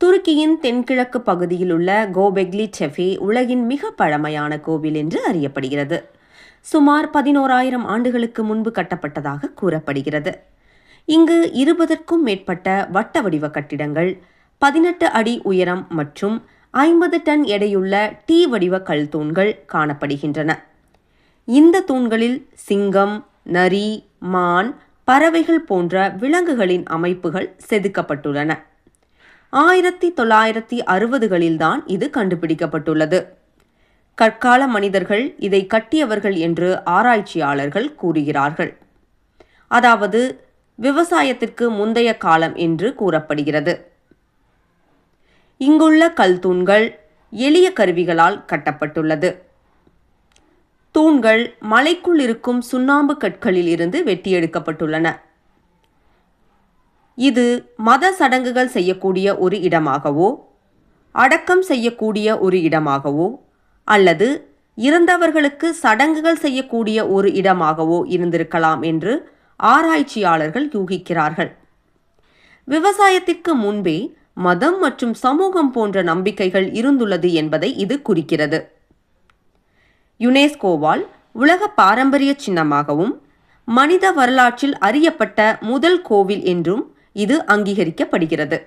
துருக்கியின் தென்கிழக்கு பகுதியில் உள்ள கோபெக்லி டெபே உலகின் மிக பழமையான கோவில் என்று அறியப்படுகிறது. சுமார் 11,000 ஆண்டுகளுக்கு முன்பு கட்டப்பட்டதாக கூறப்படுகிறது. இங்கு 20க்கும் மேற்பட்ட வட்ட வடிவ கட்டிடங்கள், 18 அடி உயரம் மற்றும் 50 டன் எடையுள்ள டி வடிவ கல் தூண்கள் காணப்படுகின்றன. இந்த தூண்களில் சிங்கம், நரி, மான், பறவைகள் போன்ற விலங்குகளின் அமைப்புகள் செதுக்கப்பட்டுள்ளன. 1960களில் தான் இது கண்டுபிடிக்கப்பட்டுள்ளது. கற்கால மனிதர்கள் இதை கட்டியவர்கள் என்று ஆராய்ச்சியாளர்கள் கூறுகிறார்கள். அதாவது விவசாயத்திற்கு முந்தைய காலம் என்று கூறப்படுகிறது. இங்குள்ள கல் தூண்கள் எளிய கருவிகளால் கட்டப்பட்டுள்ளது. தூண்கள் மலைக்குள் இருக்கும் சுண்ணாம்பு கற்களில் இருந்து வெட்டியெடுக்கப்பட்டுள்ளன. இது மத சடங்குகள் செய்யக்கூடிய ஒரு இடமாகவோ, அடக்கம் செய்யக்கூடிய ஒரு இடமாகவோ அல்லது இறந்தவர்களுக்கு சடங்குகள் செய்யக்கூடிய ஒரு இடமாகவோ இருந்திருக்கலாம் என்று ஆராய்ச்சியாளர்கள் யூகிக்கிறார்கள். விவசாயத்திற்கு முன்பே மதம் மற்றும் சமூகம் போன்ற நம்பிக்கைகள் இருந்துள்ளது என்பதை இது குறிக்கிறது. யுனெஸ்கோவால் உலக பாரம்பரிய சின்னமாகவும் மனித வரலாற்றில் அறியப்பட்ட முதல் கோவில் என்றும் இது அங்கீகரிக்கப்படுகிறது.